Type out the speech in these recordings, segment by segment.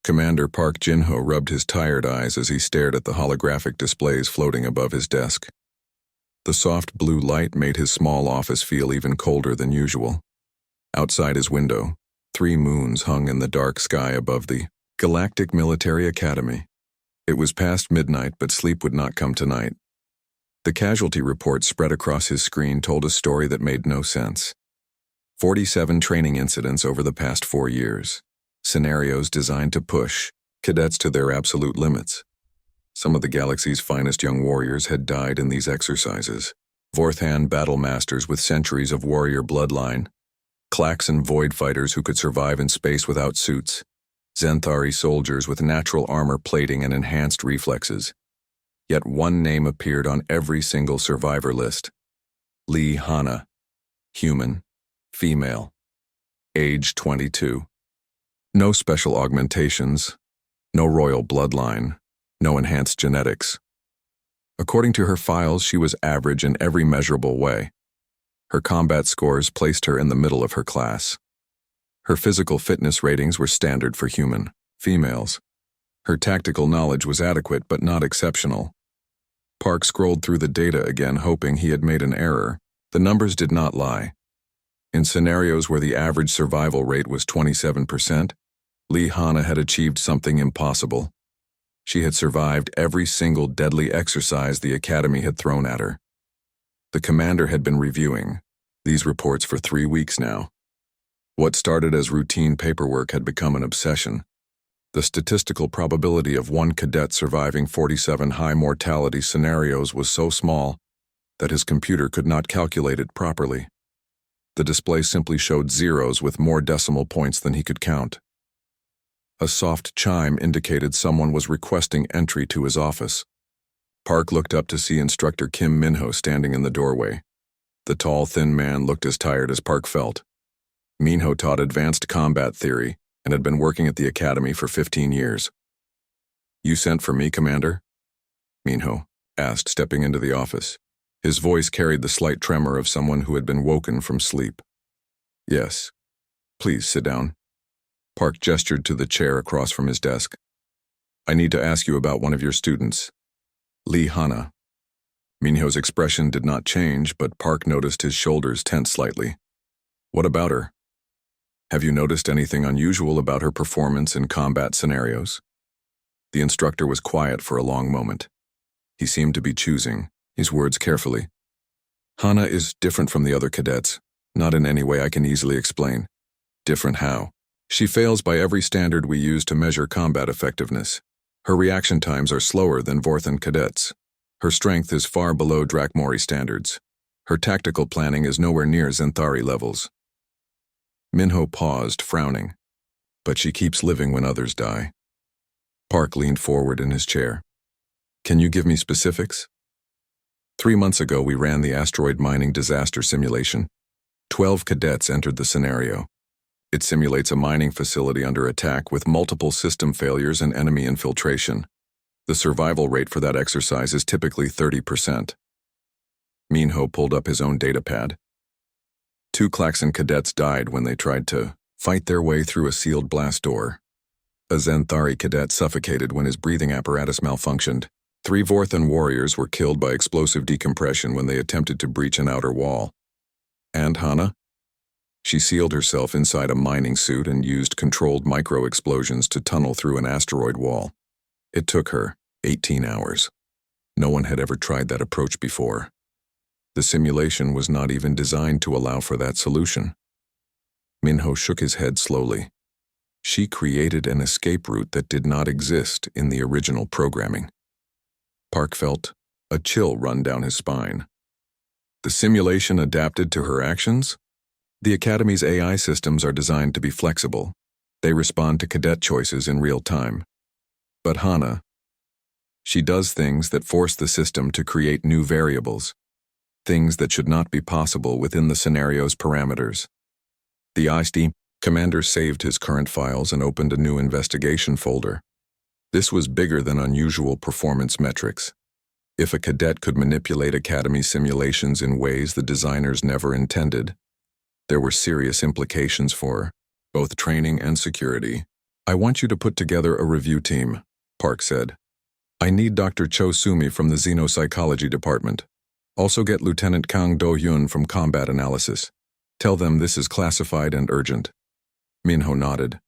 Commander Park Jin-ho rubbed his tired eyes as he stared at the holographic displays floating above his desk. The soft blue light made his small office feel even colder than usual. Outside his window, 3 moons hung in the dark sky above the Galactic Military Academy. It was past midnight, but sleep would not come tonight. The casualty report spread across his screen told a story that made no sense. 47 training incidents over the past 4 years. Scenarios designed to push cadets to their absolute limits. Some of the galaxy's finest young warriors had died in these exercises. Vorthan battle masters with centuries of warrior bloodline. Klaxon void fighters who could survive in space without suits. Zenthari soldiers with natural armor plating and enhanced reflexes. Yet one name appeared on every single survivor list. Lee Hana. Human. Female. Age 22. No special augmentations. No royal bloodline. No enhanced genetics. According to her files, she was average in every measurable way. Her combat scores placed her in the middle of her class. Her physical fitness ratings were standard for human females. Her tactical knowledge was adequate but not exceptional. Park scrolled through the data again, hoping he had made an error. The numbers did not lie. In scenarios where the average survival rate was 27%, Lee Hana had achieved something impossible. She had survived every single deadly exercise the Academy had thrown at her. The commander had been reviewing these reports for 3 weeks now. What started as routine paperwork had become an obsession. The statistical probability of one cadet surviving 47 high-mortality scenarios was so small that his computer could not calculate it properly. The display simply showed zeros with more decimal points than he could count. A soft chime indicated someone was requesting entry to his office. Park looked up to see Instructor Kim Minho standing in the doorway. The tall, thin man looked as tired as Park felt. Minho taught advanced combat theory and had been working at the academy for 15 years. "You sent for me, Commander?" Minho asked, stepping into the office. His voice carried the slight tremor of someone who had been woken from sleep. "Yes. Please sit down." Park gestured to the chair across from his desk. "I need to ask you about one of your students, Lee Hana." Minho's expression did not change, but Park noticed his shoulders tense slightly. "What about her? Have you noticed anything unusual about her performance in combat scenarios?" The instructor was quiet for a long moment. He seemed to be choosing his words carefully. "Hana is different from the other cadets, not in any way I can easily explain." "Different how?" "She fails by every standard we use to measure combat effectiveness. Her reaction times are slower than Vorthan cadets. Her strength is far below Drakmori standards. Her tactical planning is nowhere near Zenthari levels." Minho paused, frowning. "But she keeps living when others die." Park leaned forward in his chair. "Can you give me specifics?" 3 months ago, we ran the asteroid mining disaster simulation. 12 cadets entered the scenario. It simulates a mining facility under attack with multiple system failures and enemy infiltration. The survival rate for that exercise is typically 30%. Minho pulled up his own datapad. 2 Klaxon cadets died when they tried to fight their way through a sealed blast door. A Zenthari cadet suffocated when his breathing apparatus malfunctioned. 3 Vorthan warriors were killed by explosive decompression when they attempted to breach an outer wall. And Hana? She sealed herself inside a mining suit and used controlled micro-explosions to tunnel through an asteroid wall. It took her 18 hours. No one had ever tried that approach before. The simulation was not even designed to allow for that solution. Minho shook his head slowly. She created an escape route that did not exist in the original programming. Park felt a chill run down his spine. The simulation adapted to her actions? The Academy's AI systems are designed to be flexible. They respond to cadet choices in real time. But Hana, she does things that force the system to create new variables, things that should not be possible within the scenario's parameters. The ISD commander saved his current files and opened a new investigation folder. This was bigger than unusual performance metrics. If a cadet could manipulate Academy simulations in ways the designers never intended, there were serious implications for both training and security. I want you to put together a review team, Park said. I need Dr. Cho Sumi from the Xenopsychology Department. Also get Lieutenant Kang Do-hyun from Combat Analysis. Tell them this is classified and urgent. Minho nodded.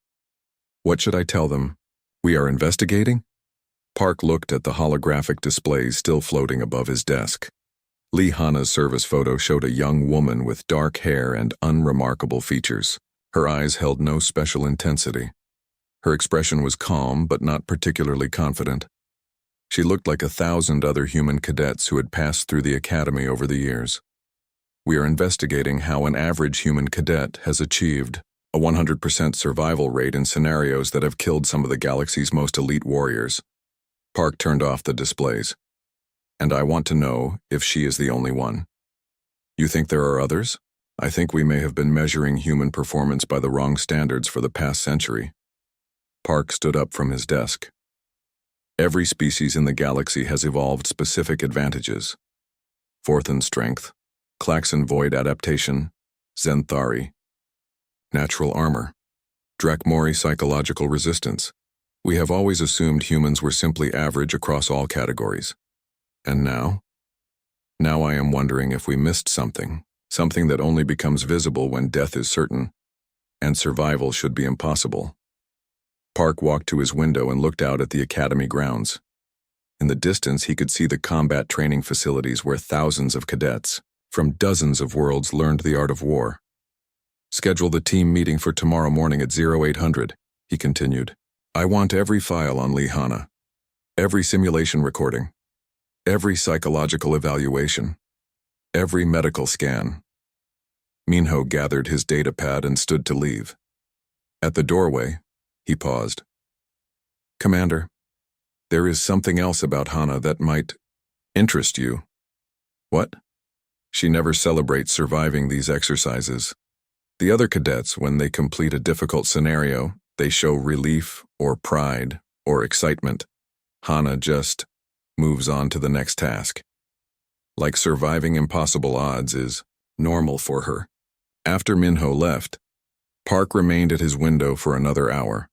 What should I tell them? We are investigating? Park looked at the holographic displays still floating above his desk. Lee Hana's service photo showed a young woman with dark hair and unremarkable features. Her eyes held no special intensity. Her expression was calm but not particularly confident. She looked like 1,000 other human cadets who had passed through the academy over the years. We are investigating how an average human cadet has achieved a 100% survival rate in scenarios that have killed some of the galaxy's most elite warriors. Park turned off the displays. And I want to know if she is the only one. You think there are others? I think we may have been measuring human performance by the wrong standards for the past century. Park stood up from his desk. Every species in the galaxy has evolved specific advantages. Vorthan strength, Klaxon void adaptation, Zenthari, natural armor, Drakmori psychological resistance. We have always assumed humans were simply average across all categories. And now? Now I am wondering if we missed something that only becomes visible when death is certain, and survival should be impossible. Park walked to his window and looked out at the academy grounds. In the distance, he could see the combat training facilities where thousands of cadets from dozens of worlds learned the art of war. Schedule the team meeting for tomorrow morning at 0800, he continued. I want every file on Lee Hana, every simulation recording, every psychological evaluation, every medical scan. Minho gathered his datapad and stood to leave. At the doorway, he paused. Commander, there is something else about Hana that might interest you. What? She never celebrates surviving these exercises. The other cadets, when they complete a difficult scenario, they show relief or pride or excitement. Hana just moves on to the next task. Like surviving impossible odds is normal for her. After Minho left, Park remained at his window for another hour.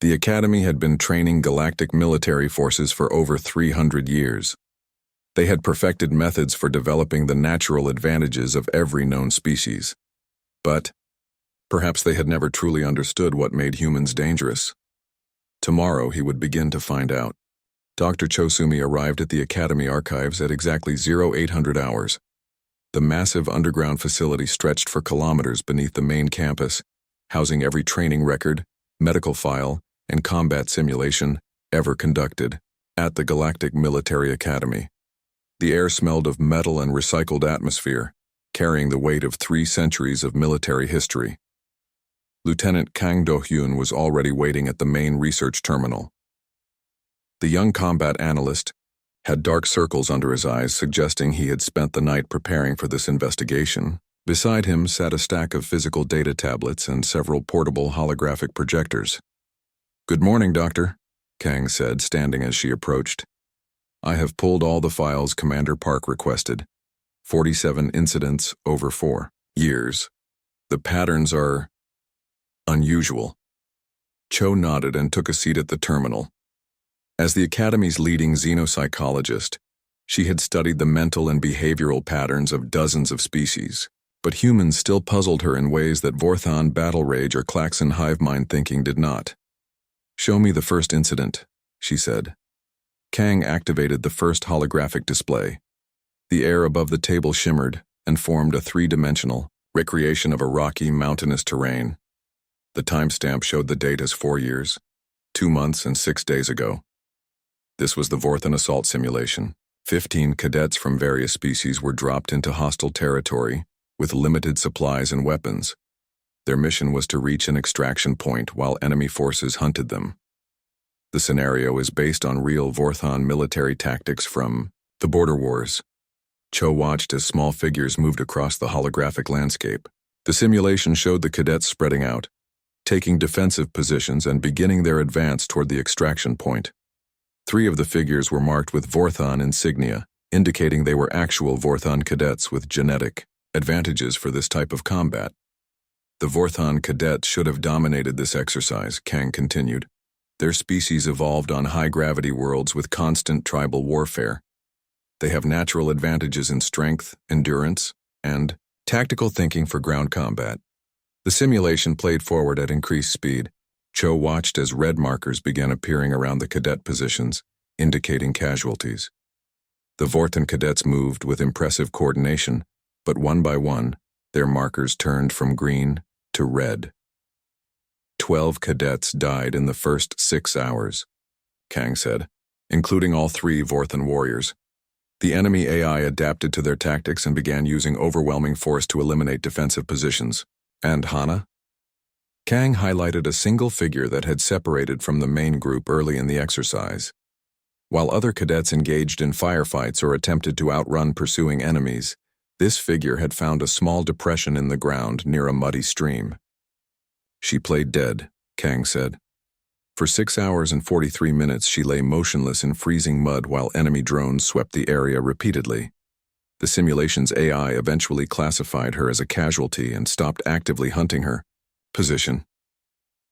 The Academy had been training galactic military forces for over 300 years. They had perfected methods for developing the natural advantages of every known species. But perhaps they had never truly understood what made humans dangerous. Tomorrow he would begin to find out. Dr. Chosumi arrived at the Academy archives at exactly 0800 hours. The massive underground facility stretched for kilometers beneath the main campus, housing every training record, medical file, and combat simulation ever conducted at the Galactic Military Academy. The air smelled of metal and recycled atmosphere, carrying the weight of 3 centuries of military history. Lieutenant Kang Do-hyun was already waiting at the main research terminal. The young combat analyst had dark circles under his eyes, suggesting he had spent the night preparing for this investigation. Beside him sat a stack of physical data tablets and several portable holographic projectors. Good morning, Doctor, Kang said, standing as she approached. I have pulled all the files Commander Park requested. 47 incidents over 4 years. The patterns are unusual. Cho nodded and took a seat at the terminal. As the Academy's leading xenopsychologist, she had studied the mental and behavioral patterns of dozens of species, but humans still puzzled her in ways that Vorthan battle rage or Klaxon hive mind thinking did not. Show me the first incident, she said. Kang activated the first holographic display. The air above the table shimmered and formed a 3-dimensional recreation of a rocky, mountainous terrain. The timestamp showed the date as 4 years, 2 months and 6 days ago. This was the Vorthan assault simulation. 15 cadets from various species were dropped into hostile territory with limited supplies and weapons. Their mission was to reach an extraction point while enemy forces hunted them. The scenario is based on real Vorthan military tactics from the Border Wars. Cho watched as small figures moved across the holographic landscape. The simulation showed the cadets spreading out, taking defensive positions and beginning their advance toward the extraction point. 3 of the figures were marked with Vorthan insignia, indicating they were actual Vorthan cadets with genetic advantages for this type of combat. The Vorthon cadets should have dominated this exercise, Kang continued. Their species evolved on high-gravity worlds with constant tribal warfare. They have natural advantages in strength, endurance, and tactical thinking for ground combat. The simulation played forward at increased speed. Cho watched as red markers began appearing around the cadet positions, indicating casualties. The Vorthon cadets moved with impressive coordination, but one by one, their markers turned from green to red. 12 cadets died in the first 6 hours, Kang said, including all 3 Vorthon warriors. The enemy AI adapted to their tactics and began using overwhelming force to eliminate defensive positions. And Hana? Kang highlighted a single figure that had separated from the main group early in the exercise. While other cadets engaged in firefights or attempted to outrun pursuing enemies, this figure had found a small depression in the ground near a muddy stream. She played dead, Kang said. For 6 hours and 43 minutes she lay motionless in freezing mud while enemy drones swept the area repeatedly. The simulation's AI eventually classified her as a casualty and stopped actively hunting her. Position.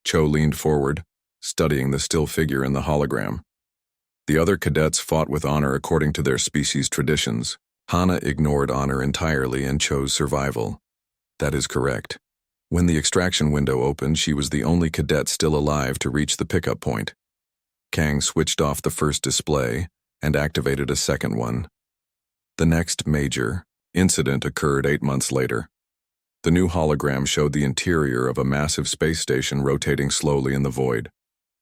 Cho leaned forward, studying the still figure in the hologram. The other cadets fought with honor according to their species' traditions. Hana ignored honor entirely and chose survival. That is correct. When the extraction window opened, she was the only cadet still alive to reach the pickup point. Kang switched off the first display and activated a second one. The next major incident occurred 8 months later. The new hologram showed the interior of a massive space station rotating slowly in the void.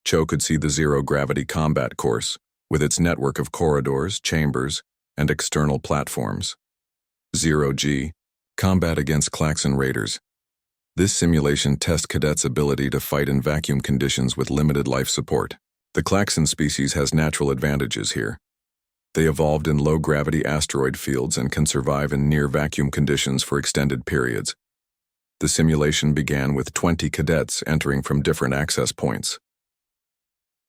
Cho could see the zero-gravity combat course, with its network of corridors, chambers, and external platforms. 0G, combat against Klaxon raiders. This simulation tests cadets' ability to fight in vacuum conditions with limited life support. The Klaxon species has natural advantages here. They evolved in low-gravity asteroid fields and can survive in near-vacuum conditions for extended periods. The simulation began with 20 cadets entering from different access points.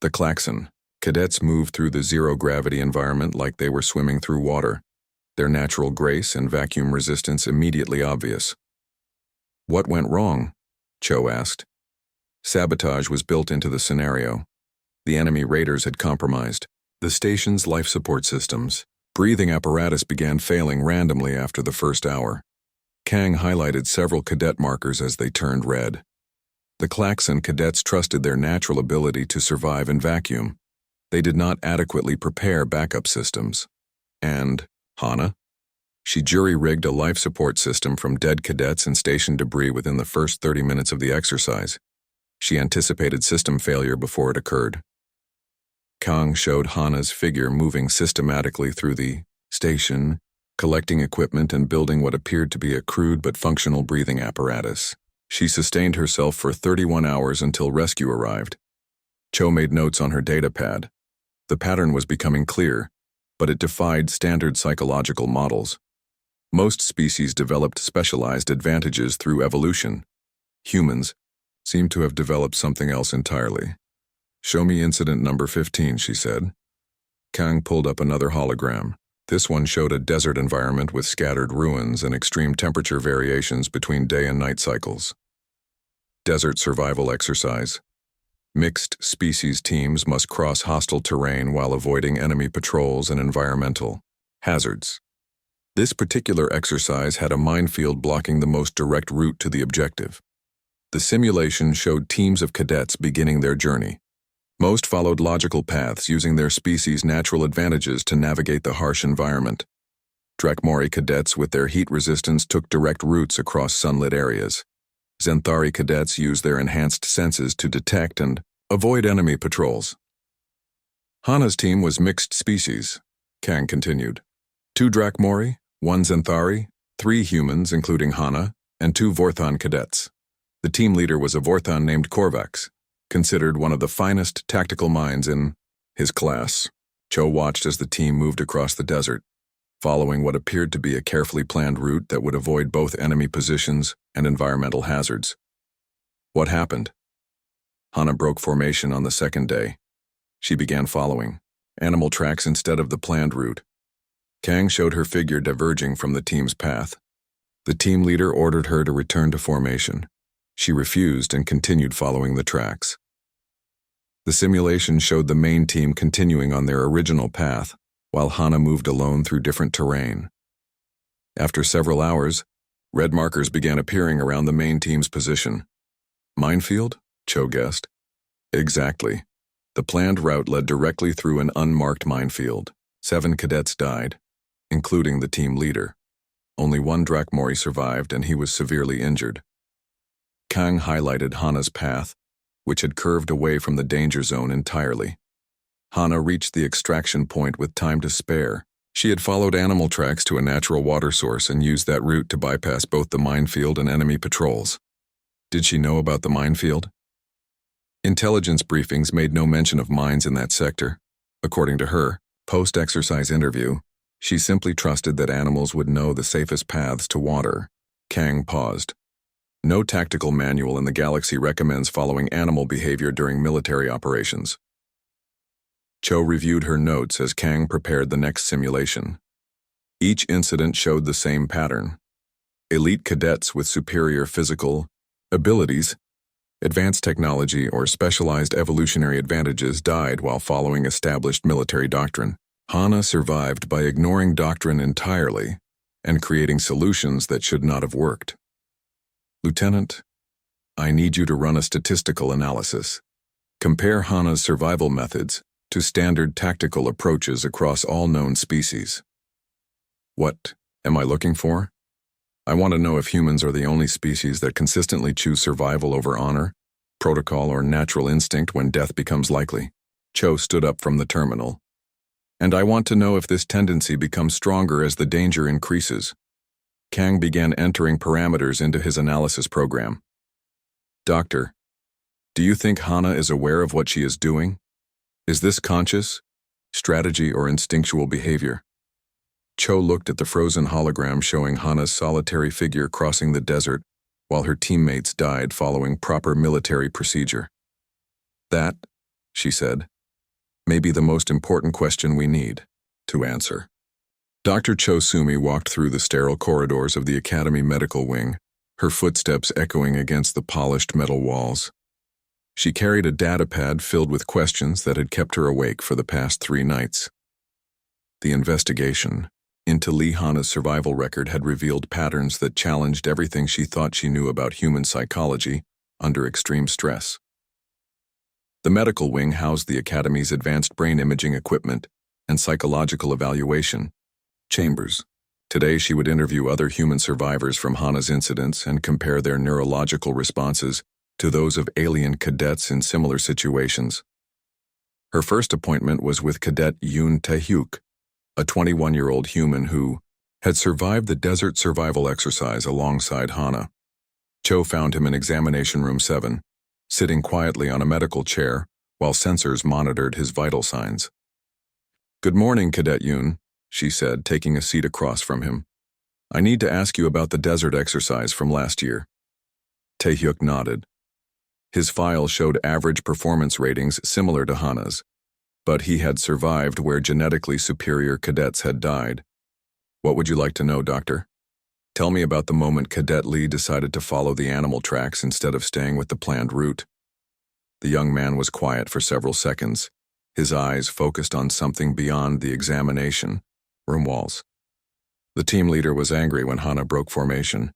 The Klaxon. Cadets moved through the zero-gravity environment like they were swimming through water, their natural grace and vacuum resistance immediately obvious. What went wrong? Cho asked. Sabotage was built into the scenario. The enemy raiders had compromised the station's life support systems. Breathing apparatus began failing randomly after the first hour. Kang highlighted several cadet markers as they turned red. The Klaxon cadets trusted their natural ability to survive in vacuum. They did not adequately prepare backup systems. And Hana? She jury-rigged a life support system from dead cadets and station debris within the first 30 minutes of the exercise. She anticipated system failure before it occurred. Kang showed Hana's figure moving systematically through the station, collecting equipment and building what appeared to be a crude but functional breathing apparatus. She sustained herself for 31 hours until rescue arrived. Cho made notes on her data pad. The pattern was becoming clear, but it defied standard psychological models. Most species developed specialized advantages through evolution. Humans seem to have developed something else entirely. Show me incident number 15, she said. Kang pulled up another hologram. This one showed a desert environment with scattered ruins and extreme temperature variations between day and night cycles. Desert survival exercise. Mixed species teams must cross hostile terrain while avoiding enemy patrols and environmental hazards. This particular exercise had a minefield blocking the most direct route to the objective. The simulation showed teams of cadets beginning their journey. Most followed logical paths using their species' natural advantages to navigate the harsh environment. Drakmori cadets with their heat resistance took direct routes across sunlit areas. Xanthari cadets used their enhanced senses to detect and avoid enemy patrols. Hana's team was mixed species, Kang continued. 2 Drakmori, 1 Xanthari, 3 humans including Hana, and 2 Vorthon cadets. The team leader was a Vorthon named Korvax, considered one of the finest tactical minds in his class. Cho watched as the team moved across the desert, following what appeared to be a carefully planned route that would avoid both enemy positions and environmental hazards. What happened? Hana broke formation on the second day. She began following animal tracks instead of the planned route. Kang showed her figure diverging from the team's path. The team leader ordered her to return to formation. She refused and continued following the tracks. The simulation showed the main team continuing on their original path, while Hana moved alone through different terrain. After several hours, red markers began appearing around the main team's position. Minefield? Cho guessed. Exactly. The planned route led directly through an unmarked minefield. 7 cadets died, including the team leader. Only one Drakmori survived, and he was severely injured. Kang highlighted Hana's path, which had curved away from the danger zone entirely. Hana reached the extraction point with time to spare. She had followed animal tracks to a natural water source and used that route to bypass both the minefield and enemy patrols. Did she know about the minefield? Intelligence briefings made no mention of mines in that sector. According to her post-exercise interview, she simply trusted that animals would know the safest paths to water. Kang paused. No tactical manual in the galaxy recommends following animal behavior during military operations. Cho reviewed her notes as Kang prepared the next simulation. Each incident showed the same pattern. Elite cadets with superior physical abilities, advanced technology, or specialized evolutionary advantages died while following established military doctrine. Hana survived by ignoring doctrine entirely and creating solutions that should not have worked. Lieutenant, I need you to run a statistical analysis. Compare Hana's survival methods to standard tactical approaches across all known species. What am I looking for? I want to know if humans are the only species that consistently choose survival over honor, protocol, or natural instinct when death becomes likely. Cho stood up from the terminal. And I want to know if this tendency becomes stronger as the danger increases. Kang began entering parameters into his analysis program. Doctor, do you think Hana is aware of what she is doing? Is this conscious, strategy, or instinctual behavior? Cho looked at the frozen hologram showing Hana's solitary figure crossing the desert while her teammates died following proper military procedure. That, she said, may be the most important question we need to answer. Dr. Cho Sumi walked through the sterile corridors of the Academy Medical Wing, her footsteps echoing against the polished metal walls. She carried a datapad filled with questions that had kept her awake for the past 3 nights. The investigation into Lee Hana's survival record had revealed patterns that challenged everything she thought she knew about human psychology under extreme stress. The medical wing housed the Academy's advanced brain imaging equipment and psychological evaluation chambers. Today she would interview other human survivors from Hana's incidents and compare their neurological responses to those of alien cadets in similar situations. Her first appointment was with Cadet Yoon Tae-hyuk, a 21-year-old human who had survived the desert survival exercise alongside Hana. Cho found him in Examination Room 7, sitting quietly on a medical chair while sensors monitored his vital signs. "Good morning, Cadet Yoon," she said, taking a seat across from him. "I need to ask you about the desert exercise from last year." Tae-hyuk nodded. His file showed average performance ratings similar to Hana's, but he had survived where genetically superior cadets had died. "What would you like to know, Doctor? Tell me about the moment Cadet Lee decided to follow the animal tracks instead of staying with the planned route." The young man was quiet for several seconds, his eyes focused on something beyond the examination room walls. The team leader was angry when Hana broke formation.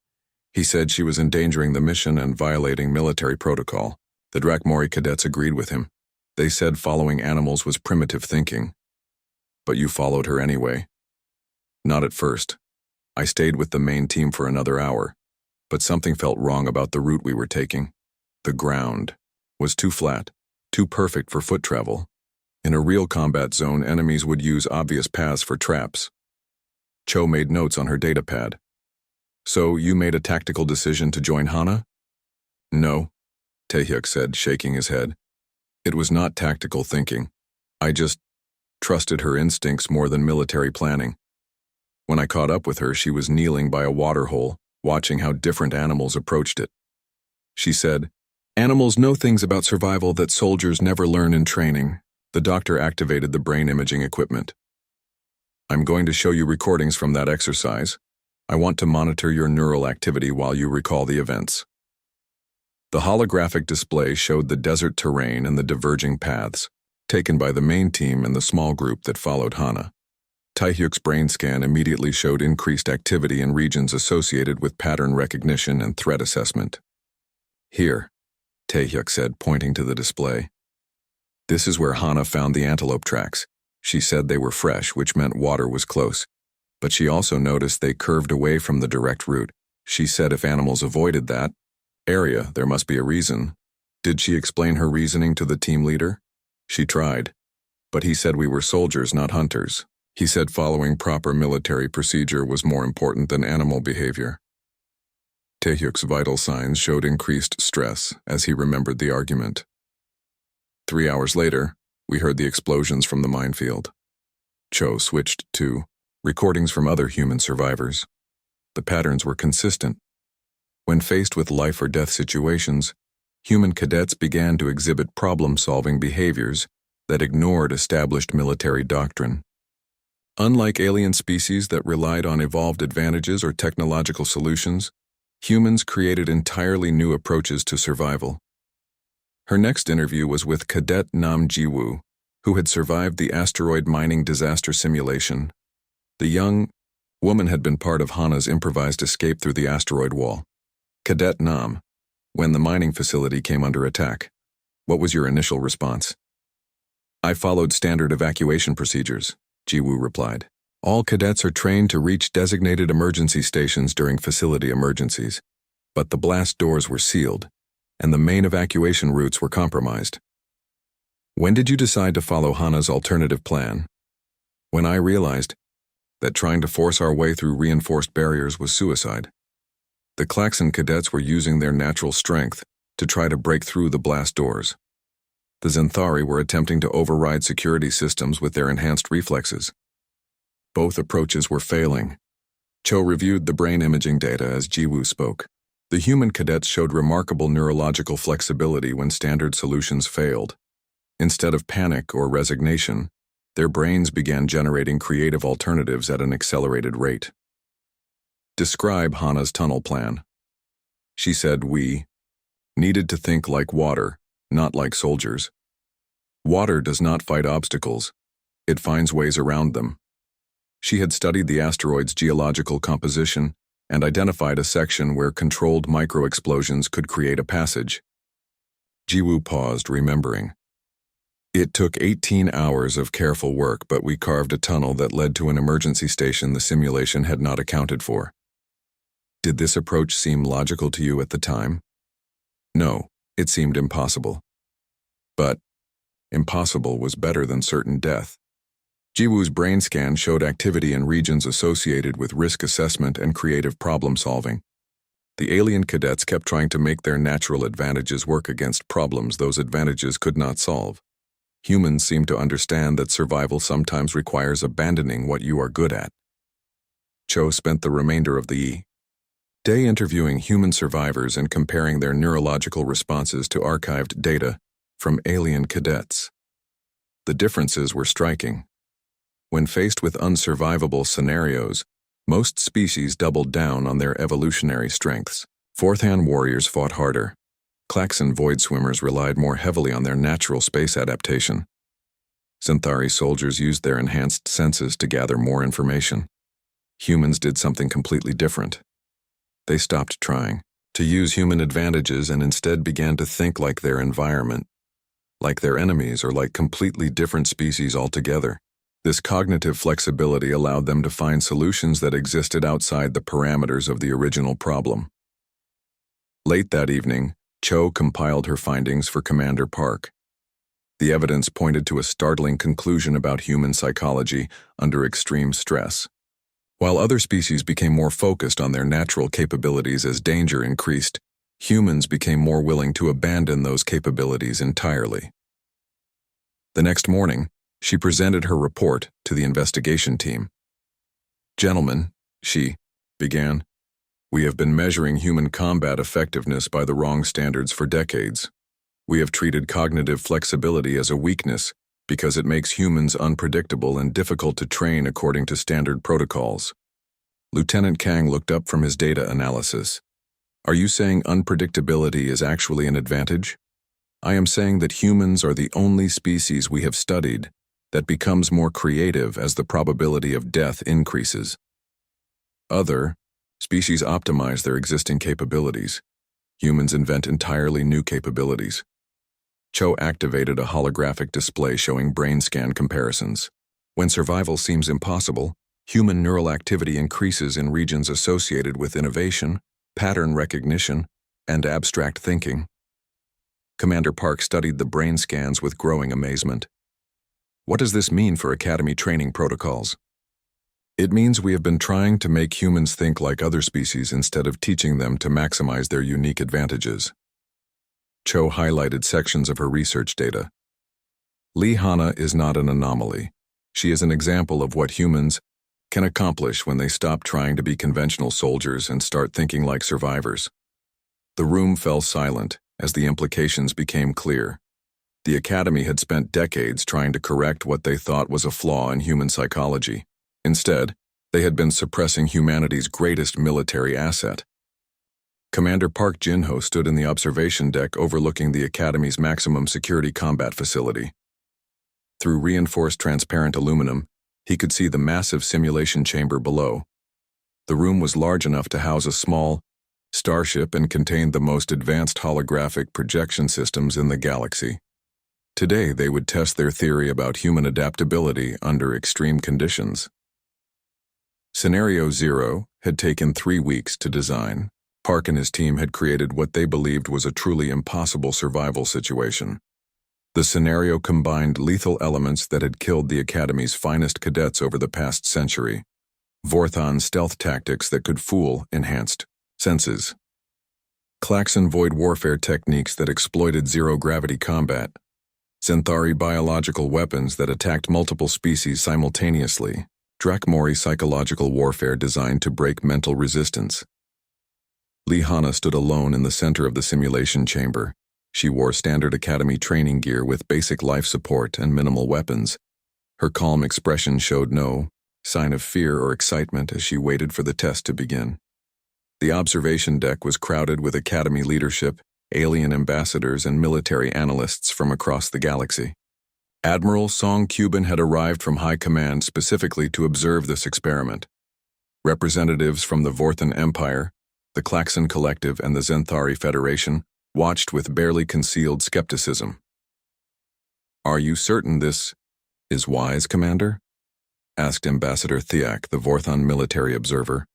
He said she was endangering the mission and violating military protocol. The Drakmori cadets agreed with him. They said following animals was primitive thinking. "But you followed her anyway." "Not at first. I stayed with the main team for another hour, but something felt wrong about the route we were taking. The ground was too flat, too perfect for foot travel. In a real combat zone, enemies would use obvious paths for traps." Cho made notes on her datapad. "So you made a tactical decision to join Hana?" "No," Tae-hyuk said, shaking his head. "It was not tactical thinking. I just trusted her instincts more than military planning. When I caught up with her, she was kneeling by a waterhole, watching how different animals approached it. She said, 'Animals know things about survival that soldiers never learn in training.'" The doctor activated the brain imaging equipment. "I'm going to show you recordings from that exercise. I want to monitor your neural activity while you recall the events." The holographic display showed the desert terrain and the diverging paths, taken by the main team and the small group that followed Hana. Taehyuk's brain scan immediately showed increased activity in regions associated with pattern recognition and threat assessment. "Here," Taehyuk said, pointing to the display. "This is where Hana found the antelope tracks. She said they were fresh, which meant water was close. But she also noticed they curved away from the direct route. She said if animals avoided that area, there must be a reason." Did she explain her reasoning to the team leader? She tried. But he said we were soldiers, not hunters. He said following proper military procedure was more important than animal behavior. Taehyuk's vital signs showed increased stress as he remembered the argument. 3 hours later, we heard the explosions from the minefield. Cho switched to recordings from other human survivors. The patterns were consistent. When faced with life or death situations, human cadets began to exhibit problem-solving behaviors that ignored established military doctrine. Unlike alien species that relied on evolved advantages or technological solutions, humans created entirely new approaches to survival. Her next interview was with Cadet Nam Ji-woo, who had survived the asteroid mining disaster simulation. The young woman had been part of Hana's improvised escape through the asteroid wall. "Cadet Nam, when the mining facility came under attack, what was your initial response?" "I followed standard evacuation procedures," Ji-woo replied. "All cadets are trained to reach designated emergency stations during facility emergencies, but the blast doors were sealed, and the main evacuation routes were compromised." "When did you decide to follow Hana's alternative plan?" "When I realized that trying to force our way through reinforced barriers was suicide. The Klaxon cadets were using their natural strength to try to break through the blast doors. The Zenthari were attempting to override security systems with their enhanced reflexes. Both approaches were failing." Cho reviewed the brain imaging data as Ji-woo spoke. The human cadets showed remarkable neurological flexibility when standard solutions failed. Instead of panic or resignation, their brains began generating creative alternatives at an accelerated rate. "Describe Hana's tunnel plan." She said we needed to think like water, not like soldiers. Water does not fight obstacles. It finds ways around them. She had studied the asteroid's geological composition and identified a section where controlled micro-explosions could create a passage. Ji-woo paused, remembering. "It took 18 hours of careful work, but we carved a tunnel that led to an emergency station the simulation had not accounted for." "Did this approach seem logical to you at the time?" "No, it seemed impossible. But impossible was better than certain death." Ji-woo's brain scan showed activity in regions associated with risk assessment and creative problem-solving. The alien cadets kept trying to make their natural advantages work against problems those advantages could not solve. Humans seem to understand that survival sometimes requires abandoning what you are good at. Cho spent the remainder of the day interviewing human survivors and comparing their neurological responses to archived data from alien cadets. The differences were striking. When faced with unsurvivable scenarios, most species doubled down on their evolutionary strengths. Fourth-hand warriors fought harder. Klaxon void swimmers relied more heavily on their natural space adaptation. Zenthari soldiers used their enhanced senses to gather more information. Humans did something completely different. They stopped trying to use human advantages and instead began to think like their environment, like their enemies, or like completely different species altogether. This cognitive flexibility allowed them to find solutions that existed outside the parameters of the original problem. Late that evening, Cho compiled her findings for Commander Park. The evidence pointed to a startling conclusion about human psychology under extreme stress. While other species became more focused on their natural capabilities as danger increased, humans became more willing to abandon those capabilities entirely. The next morning, she presented her report to the investigation team. "Gentlemen," she began, "we have been measuring human combat effectiveness by the wrong standards for decades. We have treated cognitive flexibility as a weakness because it makes humans unpredictable and difficult to train according to standard protocols." Lieutenant Kang looked up from his data analysis. Are you saying unpredictability is actually an advantage? I am saying that humans are the only species we have studied that becomes more creative as the probability of death increases. Other species optimize their existing capabilities. Humans invent entirely new capabilities. Cho activated a holographic display showing brain scan comparisons. When survival seems impossible, human neural activity increases in regions associated with innovation, pattern recognition, and abstract thinking. Commander Park studied the brain scans with growing amazement. What does this mean for Academy training protocols? It means we have been trying to make humans think like other species instead of teaching them to maximize their unique advantages. Cho highlighted sections of her research data. Lee Hana is not an anomaly. She is an example of what humans can accomplish when they stop trying to be conventional soldiers and start thinking like survivors. The room fell silent as the implications became clear. The Academy had spent decades trying to correct what they thought was a flaw in human psychology. Instead, they had been suppressing humanity's greatest military asset. Commander Park Jin-ho stood in the observation deck overlooking the Academy's maximum security combat facility. Through reinforced transparent aluminum, he could see the massive simulation chamber below. The room was large enough to house a small starship and contained the most advanced holographic projection systems in the galaxy. Today, they would test their theory about human adaptability under extreme conditions. Scenario 0 had taken 3 weeks to design. Park and his team had created what they believed was a truly impossible survival situation. The scenario combined lethal elements that had killed the Academy's finest cadets over the past century. Vorthon stealth tactics that could fool enhanced senses. Klaxon void warfare techniques that exploited zero-gravity combat. Zenthari biological weapons that attacked multiple species simultaneously. Drakmori psychological warfare designed to break mental resistance. Lee Hana stood alone in the center of the simulation chamber. She wore standard Academy training gear with basic life support and minimal weapons. Her calm expression showed no sign of fear or excitement as she waited for the test to begin. The observation deck was crowded with Academy leadership, alien ambassadors, and military analysts from across the galaxy. Admiral Song Cuban had arrived from High Command specifically to observe this experiment. Representatives from the Vorthon Empire, the Klaxon Collective, and the Zenthari Federation watched with barely concealed skepticism. "Are you certain this is wise, Commander?" asked Ambassador Thiak, the Vorthon military observer.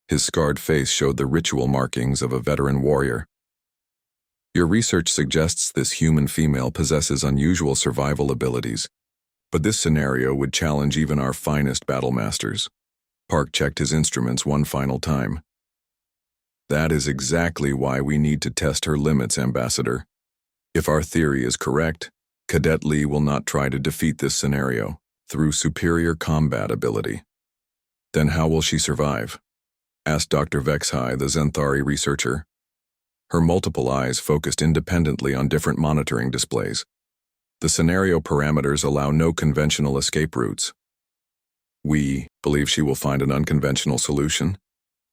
His scarred face showed the ritual markings of a veteran warrior. "Your research suggests this human female possesses unusual survival abilities, but this scenario would challenge even our finest battle masters." Park checked his instruments one final time. "That is exactly why we need to test her limits, Ambassador. If our theory is correct, Cadet Lee will not try to defeat this scenario through superior combat ability." "Then how will she survive?" asked Dr. Vexhai, the Zenthari researcher. Her multiple eyes focused independently on different monitoring displays. "The scenario parameters allow no conventional escape routes. We believe she will find an unconventional solution,"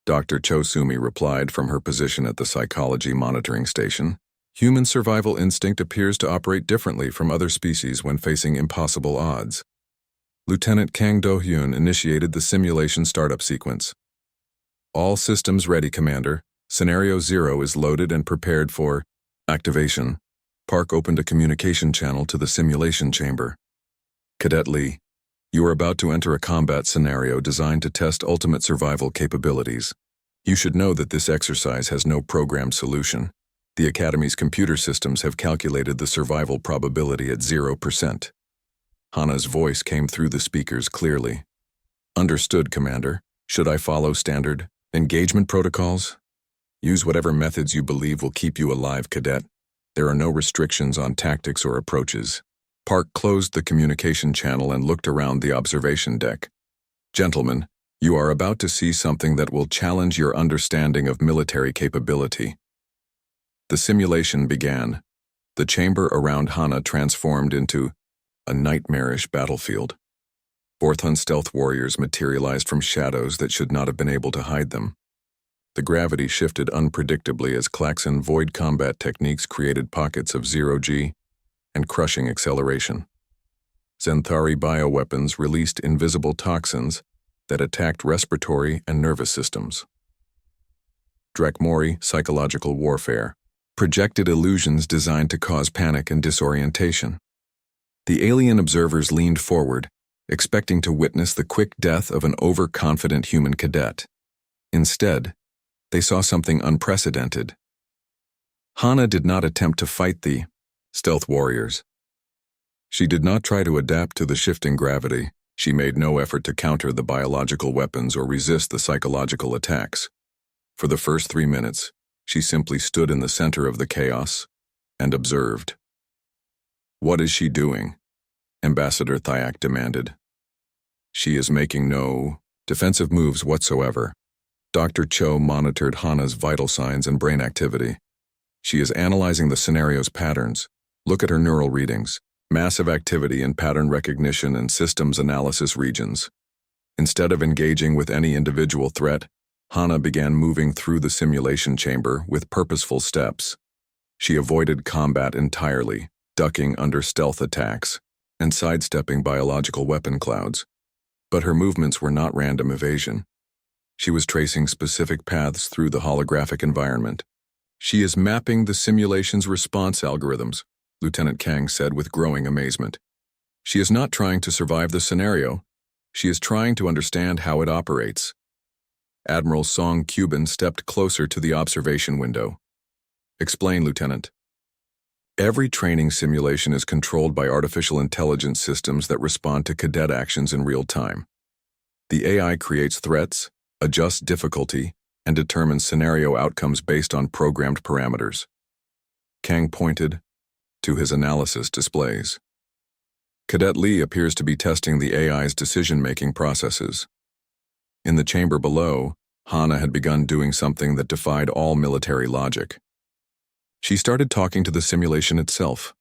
Dr. Chosumi replied from her position at the psychology monitoring station. "Human survival instinct appears to operate differently from other species when facing impossible odds." Lieutenant Kang Do-hyun initiated the simulation startup sequence. "All systems ready, Commander. Scenario 0 is loaded and prepared for activation." Park opened a communication channel to the simulation chamber. "Cadet Lee, you are about to enter a combat scenario designed to test ultimate survival capabilities. You should know that this exercise has no programmed solution. The Academy's computer systems have calculated the survival probability at 0%. Hana's voice came through the speakers clearly. "Understood, Commander. Should I follow standard engagement protocols?" "Use whatever methods you believe will keep you alive, Cadet. There are no restrictions on tactics or approaches." Park closed the communication channel and looked around the observation deck. "Gentlemen, you are about to see something that will challenge your understanding of military capability." The simulation began. The chamber around Hana transformed into a nightmarish battlefield. Vorthon stealth warriors materialized from shadows that should not have been able to hide them. The gravity shifted unpredictably as Klaxon void combat techniques created pockets of zero-G and crushing acceleration. Zenthari bioweapons released invisible toxins that attacked respiratory and nervous systems. Drakmori psychological warfare projected illusions designed to cause panic and disorientation. The alien observers leaned forward, expecting to witness the quick death of an overconfident human cadet. Instead, they saw something unprecedented. Hana did not attempt to fight the stealth warriors. She did not try to adapt to the shifting gravity. She made no effort to counter the biological weapons or resist the psychological attacks. For the first 3 minutes, she simply stood in the center of the chaos and observed. "What is she doing?" Ambassador Thyak demanded. "She is making no defensive moves whatsoever." Dr. Cho monitored Hana's vital signs and brain activity. "She is analyzing the scenario's patterns. Look at her neural readings. Massive activity in pattern recognition and systems analysis regions." Instead of engaging with any individual threat, Hana began moving through the simulation chamber with purposeful steps. She avoided combat entirely, ducking under stealth attacks and sidestepping biological weapon clouds. But her movements were not random evasion. She was tracing specific paths through the holographic environment. "She is mapping the simulation's response algorithms," Lieutenant Kang said with growing amazement. "She is not trying to survive the scenario. She is trying to understand how it operates." Admiral Song Cuban stepped closer to the observation window. "Explain, Lieutenant." "Every training simulation is controlled by artificial intelligence systems that respond to cadet actions in real time. The AI creates threats, adjusts difficulty, and determines scenario outcomes based on programmed parameters." Kang pointed to his analysis displays. Cadet Lee appears to be testing the AI's decision-making processes. In the chamber below, Hana had begun doing something that defied all military logic. She started talking to the simulation itself.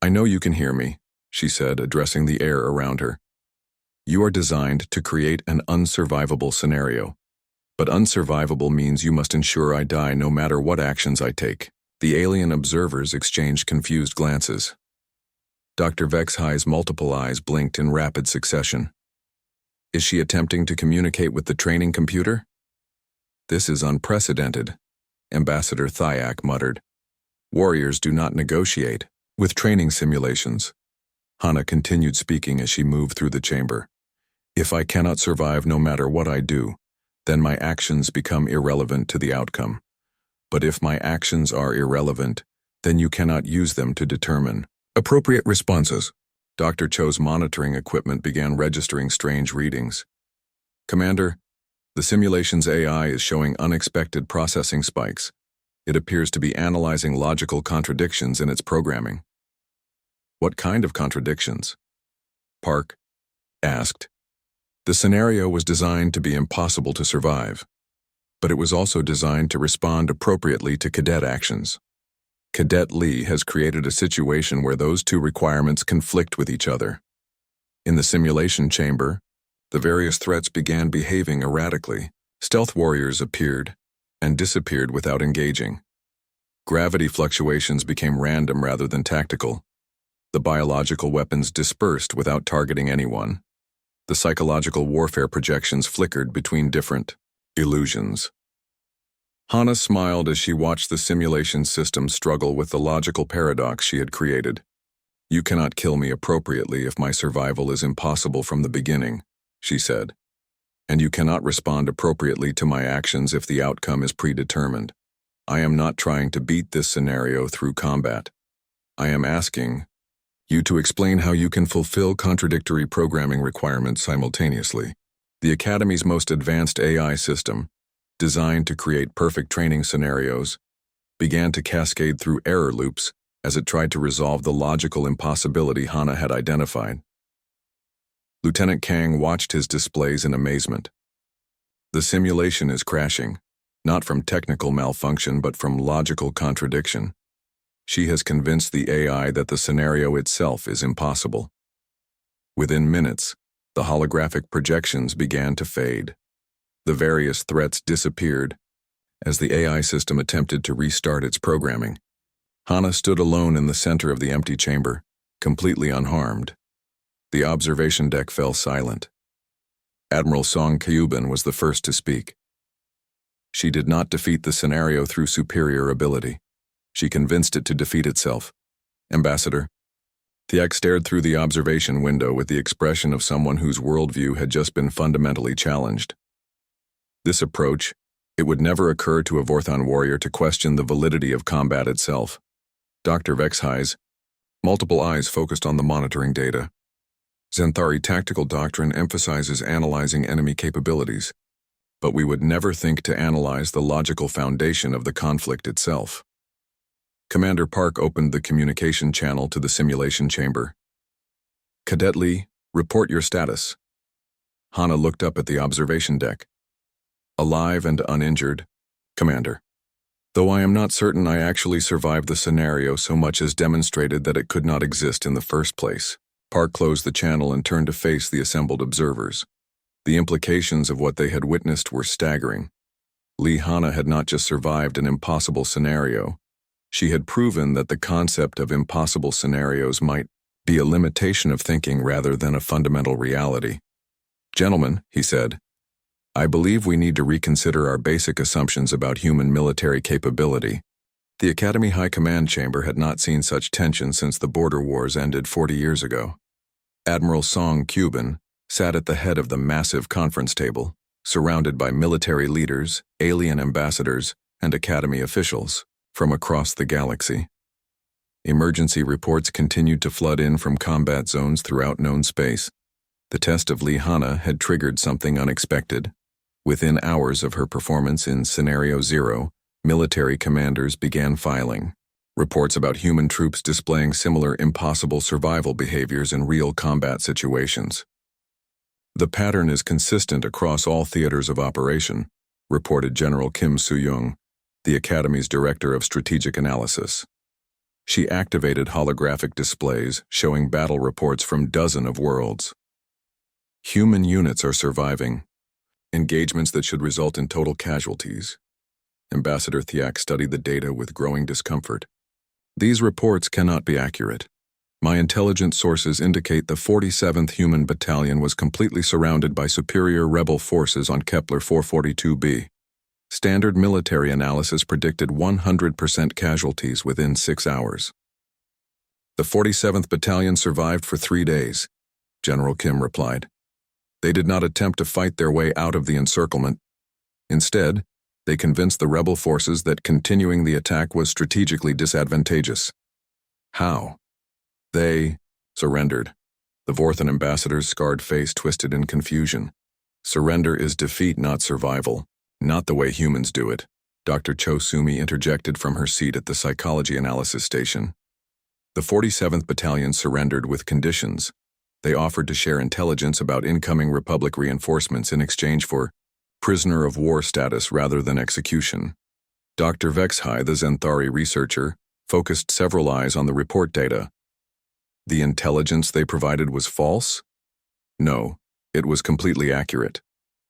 "I know you can hear me," she said, addressing the air around her. "You are designed to create an unsurvivable scenario. But unsurvivable means you must ensure I die no matter what actions I take." The alien observers exchanged confused glances. Dr. Vexhai's multiple eyes blinked in rapid succession. "Is she attempting to communicate with the training computer?" "This is unprecedented," Ambassador Thyak muttered. "Warriors do not negotiate with training simulations." Hana continued speaking as she moved through the chamber. "If I cannot survive no matter what I do, then my actions become irrelevant to the outcome. But if my actions are irrelevant, then you cannot use them to determine appropriate responses." Dr. Cho's monitoring equipment began registering strange readings. "Commander, the simulation's AI is showing unexpected processing spikes. It appears to be analyzing logical contradictions in its programming." "What kind of contradictions?" Park asked. "The scenario was designed to be impossible to survive, but it was also designed to respond appropriately to cadet actions. Cadet Lee has created a situation where those two requirements conflict with each other. In the simulation chamber, the various threats began behaving erratically. Stealth warriors appeared and disappeared without engaging. Gravity fluctuations became random rather than tactical. The biological weapons dispersed without targeting anyone. The psychological warfare projections flickered between different illusions." Hana smiled as she watched the simulation system struggle with the logical paradox she had created. "You cannot kill me appropriately if my survival is impossible from the beginning," she said. "And you cannot respond appropriately to my actions if the outcome is predetermined. I am not trying to beat this scenario through combat. I am asking you to explain how you can fulfill contradictory programming requirements simultaneously." The Academy's most advanced AI system, designed to create perfect training scenarios, began to cascade through error loops as it tried to resolve the logical impossibility Hana had identified. Lieutenant Kang watched his displays in amazement. "The simulation is crashing, not from technical malfunction but from logical contradiction. She has convinced the AI that the scenario itself is impossible." Within minutes, the holographic projections began to fade. The various threats disappeared, as the AI system attempted to restart its programming. Hana stood alone in the center of the empty chamber, completely unharmed. The observation deck fell silent. Admiral Song Kyubin was the first to speak. She did not defeat the scenario through superior ability. She convinced it to defeat itself. Ambassador. Thiak stared through the observation window with the expression of someone whose worldview had just been fundamentally challenged. This approach, it would never occur to a Vorthon warrior to question the validity of combat itself. Dr. Vexhai's multiple eyes focused on the monitoring data. Zenthari tactical doctrine emphasizes analyzing enemy capabilities, but we would never think to analyze the logical foundation of the conflict itself. Commander Park opened the communication channel to the simulation chamber. Cadet Lee, report your status. Hana looked up at the observation deck. Alive and uninjured, Commander. Though I am not certain I actually survived the scenario so much as demonstrated that it could not exist in the first place. Park closed the channel and turned to face the assembled observers. The implications of what they had witnessed were staggering. Lee Hana had not just survived an impossible scenario. She had proven that the concept of impossible scenarios might be a limitation of thinking rather than a fundamental reality. Gentlemen, he said, I believe we need to reconsider our basic assumptions about human military capability. The Academy High Command Chamber had not seen such tension since the border wars ended 40 years ago. Admiral Song Kyubin sat at the head of the massive conference table, surrounded by military leaders, alien ambassadors, and Academy officials from across the galaxy. Emergency reports continued to flood in from combat zones throughout known space. The test of Lee Hana had triggered something unexpected. Within hours of her performance in Scenario Zero, military commanders began filing reports about human troops displaying similar impossible survival behaviors in real combat situations. The pattern is consistent across all theaters of operation, reported General Kim Soo-young, the Academy's Director of Strategic Analysis. She activated holographic displays showing battle reports from dozens of worlds. Human units are surviving. Engagements that should result in total casualties. Ambassador Thiak studied the data with growing discomfort. These reports cannot be accurate. My intelligence sources indicate the 47th Human Battalion was completely surrounded by superior rebel forces on Kepler 442b. Standard military analysis predicted 100% casualties within 6 hours. The 47th Battalion survived for 3 days, General Kim replied. They did not attempt to fight their way out of the encirclement. Instead, they convinced the rebel forces that continuing the attack was strategically disadvantageous. How? They surrendered. The Vorthon ambassador's scarred face twisted in confusion. Surrender is defeat, not survival. Not the way humans do it. Dr. Cho Sumi interjected from her seat at the psychology analysis station. The 47th Battalion surrendered with conditions. They offered to share intelligence about incoming Republic reinforcements in exchange for prisoner of war status rather than execution. Dr. Vexhai, the Zenthari researcher, focused several eyes on the report data. The intelligence they provided was false? No, it was completely accurate.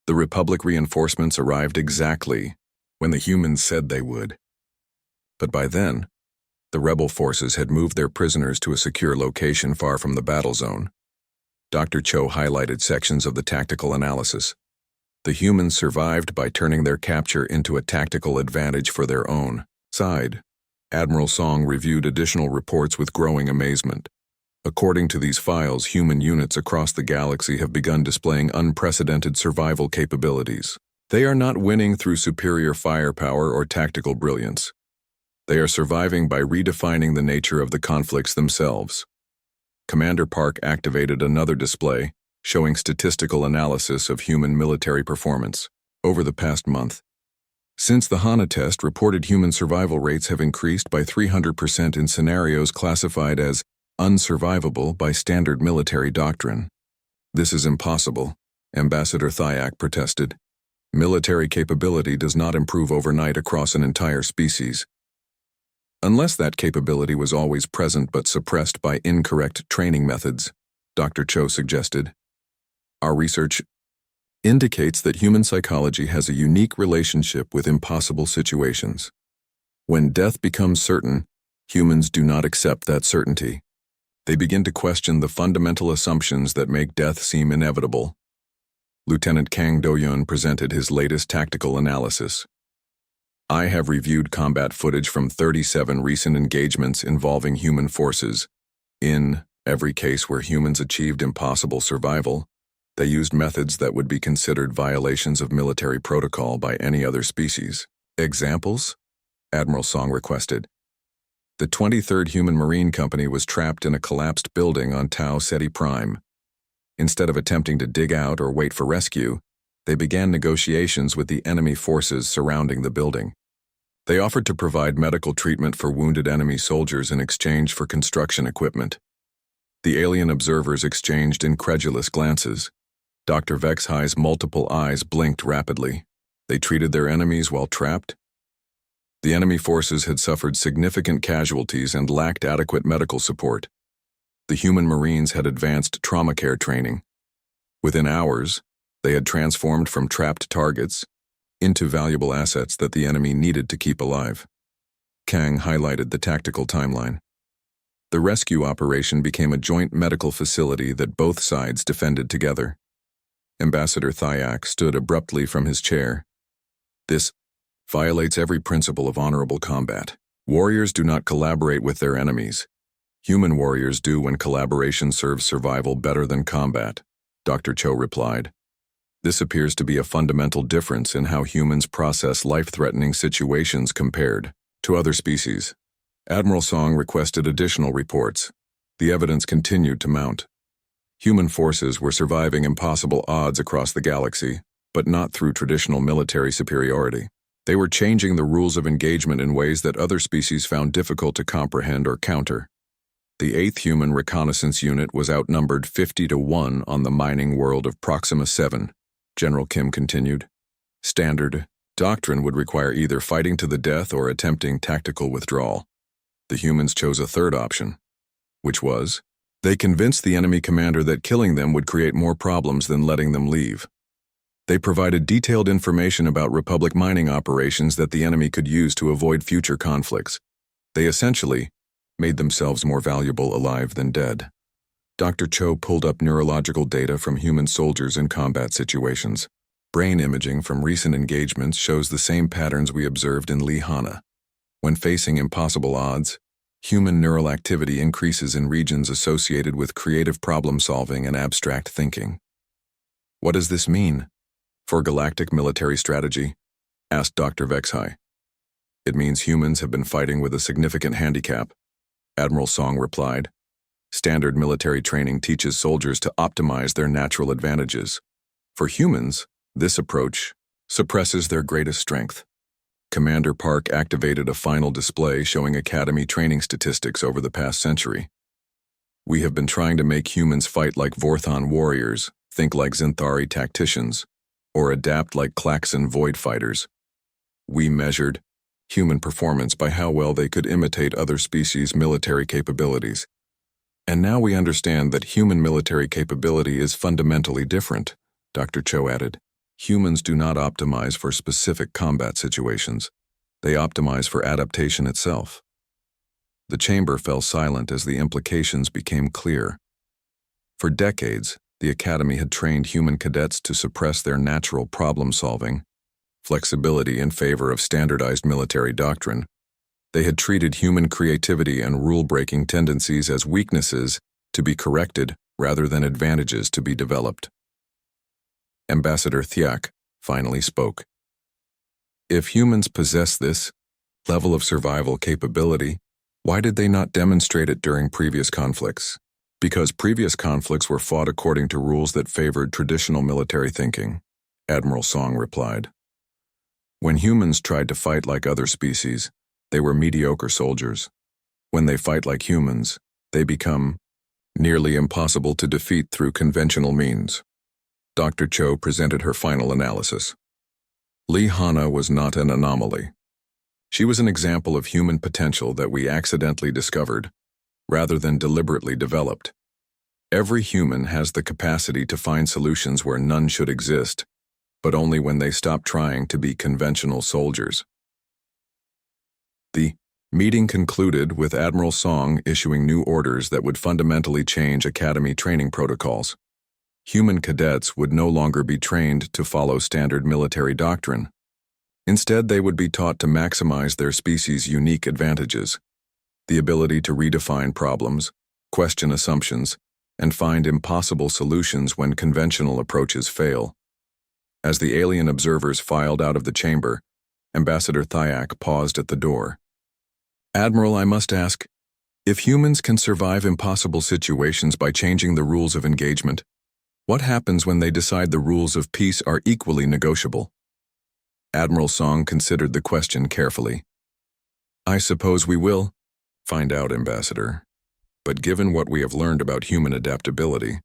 The Republic reinforcements arrived exactly when the humans said they would. But by then, the rebel forces had moved their prisoners to a secure location far from the battle zone. Dr. Cho highlighted sections of the tactical analysis. The humans survived by turning their capture into a tactical advantage for their own side. Admiral Song reviewed additional reports with growing amazement. According to these files, human units across the galaxy have begun displaying unprecedented survival capabilities. They are not winning through superior firepower or tactical brilliance. They are surviving by redefining the nature of the conflicts themselves. Commander Park activated another display, showing statistical analysis of human military performance over the past month. Since the Hana test, reported human survival rates have increased by 300% in scenarios classified as unsurvivable by standard military doctrine. This is impossible, Ambassador Thiak protested. Military capability does not improve overnight across an entire species. Unless that capability was always present but suppressed by incorrect training methods, Dr. Cho suggested. Our research indicates that human psychology has a unique relationship with impossible situations. When death becomes certain, humans do not accept that certainty. They begin to question the fundamental assumptions that make death seem inevitable. Lieutenant Kang Do-yeon presented his latest tactical analysis. I have reviewed combat footage from 37 recent engagements involving human forces. In every case where humans achieved impossible survival, they used methods that would be considered violations of military protocol by any other species. Examples? Admiral Song requested. The 23rd Human Marine Company was trapped in a collapsed building on Tau Ceti Prime. Instead of attempting to dig out or wait for rescue, they began negotiations with the enemy forces surrounding the building. They offered to provide medical treatment for wounded enemy soldiers in exchange for construction equipment. The alien observers exchanged incredulous glances. Dr. Vexhai's multiple eyes blinked rapidly. They treated their enemies while trapped? The enemy forces had suffered significant casualties and lacked adequate medical support. The human Marines had advanced trauma care training. Within hours, they had transformed from trapped targets into valuable assets that the enemy needed to keep alive. Kang highlighted the tactical timeline. The rescue operation became a joint medical facility that both sides defended together. Ambassador Thyak stood abruptly from his chair. This violates every principle of honorable combat. Warriors do not collaborate with their enemies. Human warriors do when collaboration serves survival better than combat, Dr. Cho replied. This appears to be a fundamental difference in how humans process life-threatening situations compared to other species. Admiral Song requested additional reports. The evidence continued to mount. Human forces were surviving impossible odds across the galaxy, but not through traditional military superiority. They were changing the rules of engagement in ways that other species found difficult to comprehend or counter. The 8th Human Reconnaissance Unit was outnumbered 50-1 on the mining world of Proxima 7, General Kim continued. Standard doctrine would require either fighting to the death or attempting tactical withdrawal. The humans chose a third option, which was, they convinced the enemy commander that killing them would create more problems than letting them leave. They provided detailed information about Republic mining operations that the enemy could use to avoid future conflicts. They essentially made themselves more valuable alive than dead. Dr. Cho pulled up neurological data from human soldiers in combat situations. Brain imaging from recent engagements shows the same patterns we observed in Lee Hana. When facing impossible odds, human neural activity increases in regions associated with creative problem-solving and abstract thinking. What does this mean for galactic military strategy? Asked Dr. Vexhai. It means humans have been fighting with a significant handicap, Admiral Song replied. Standard military training teaches soldiers to optimize their natural advantages. For humans, this approach suppresses their greatest strength. Commander Park activated a final display showing Academy training statistics over the past century. We have been trying to make humans fight like Vorthon warriors, think like Zinthari tacticians, or adapt like Klaxon void fighters. We measured human performance by how well they could imitate other species' military capabilities. And now we understand that human military capability is fundamentally different, Dr. Cho added. Humans do not optimize for specific combat situations. They optimize for adaptation itself. The chamber fell silent as the implications became clear. For decades, the Academy had trained human cadets to suppress their natural problem-solving, flexibility in favor of standardized military doctrine. They had treated human creativity and rule-breaking tendencies as weaknesses to be corrected rather than advantages to be developed. Ambassador Thyak finally spoke. If humans possess this level of survival capability, why did they not demonstrate it during previous conflicts? Because previous conflicts were fought according to rules that favored traditional military thinking, Admiral Song replied. When humans tried to fight like other species, they were mediocre soldiers. When they fight like humans, they become nearly impossible to defeat through conventional means. Dr. Cho presented her final analysis. Lee Hana was not an anomaly. She was an example of human potential that we accidentally discovered, rather than deliberately developed. Every human has the capacity to find solutions where none should exist, but only when they stopped trying to be conventional soldiers. The meeting concluded with Admiral Song issuing new orders that would fundamentally change Academy training protocols. Human cadets would no longer be trained to follow standard military doctrine. Instead, they would be taught to maximize their species' unique advantages: the ability to redefine problems, question assumptions, and find impossible solutions when conventional approaches fail. As the alien observers filed out of the chamber, Ambassador Thyak paused at the door. "Admiral, I must ask, if humans can survive impossible situations by changing the rules of engagement, what happens when they decide the rules of peace are equally negotiable?" Admiral Song considered the question carefully. "I suppose we will find out, Ambassador. But given what we have learned about human adaptability,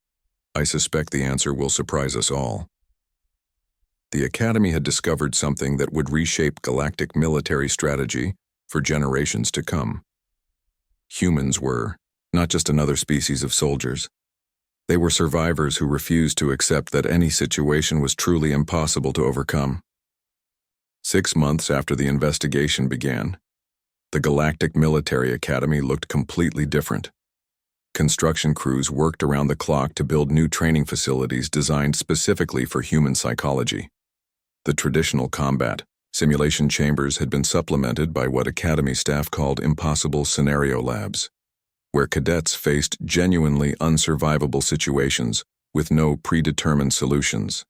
I suspect the answer will surprise us all." The Academy had discovered something that would reshape galactic military strategy for generations to come. Humans were not just another species of soldiers. They were survivors who refused to accept that any situation was truly impossible to overcome. 6 months after the investigation began, the Galactic Military Academy looked completely different. Construction crews worked around the clock to build new training facilities designed specifically for human psychology. The traditional combat simulation chambers had been supplemented by what Academy staff called impossible scenario labs, where cadets faced genuinely unsurvivable situations with no predetermined solutions.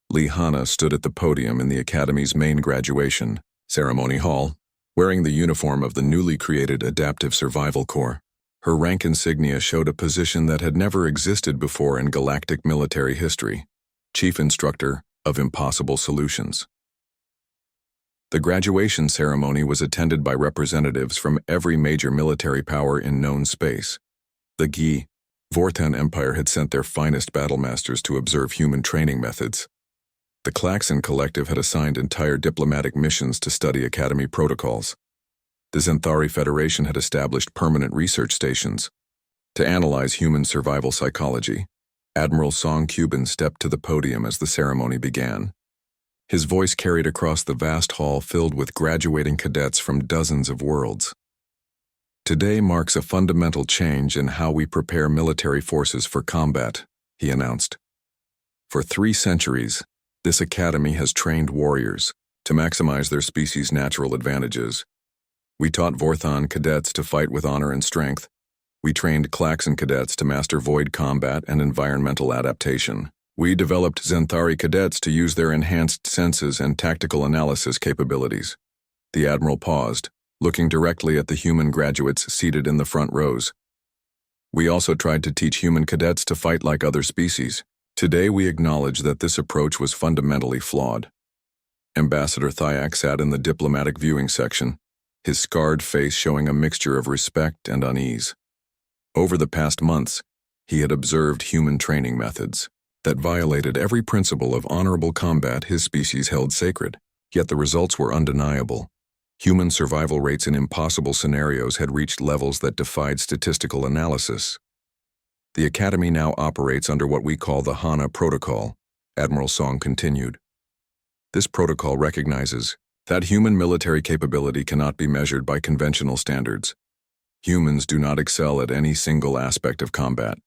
Lee Hanna stood at the podium in the Academy's main graduation ceremony hall, wearing the uniform of the newly created Adaptive Survival Corps. Her rank insignia showed a position that had never existed before in galactic military history: Chief Instructor of Impossible Solutions. The graduation ceremony was attended by representatives from every major military power in known space. The Gi Vortan Empire had sent their finest battlemasters to observe human training methods. The Klaxon Collective had assigned entire diplomatic missions to study Academy protocols. The Zenthari Federation had established permanent research stations to analyze human survival psychology. Admiral Song Cuban stepped to the podium as the ceremony began. His voice carried across the vast hall filled with graduating cadets from dozens of worlds. "Today marks a fundamental change in how we prepare military forces for combat," he announced. "For 3 centuries, this academy has trained warriors to maximize their species' natural advantages. We taught Vorthon cadets to fight with honor and strength. We trained Klaxon cadets to master void combat and environmental adaptation. We developed Zenthari cadets to use their enhanced senses and tactical analysis capabilities." The Admiral paused, looking directly at the human graduates seated in the front rows. "We also tried to teach human cadets to fight like other species. Today we acknowledge that this approach was fundamentally flawed." Ambassador Thyak sat in the diplomatic viewing section, his scarred face showing a mixture of respect and unease. Over the past months, he had observed human training methods that violated every principle of honorable combat his species held sacred, yet the results were undeniable. Human survival rates in impossible scenarios had reached levels that defied statistical analysis. "The Academy now operates under what we call the Hana Protocol," Admiral Song continued. "This protocol recognizes that human military capability cannot be measured by conventional standards. Humans do not excel at any single aspect of combat.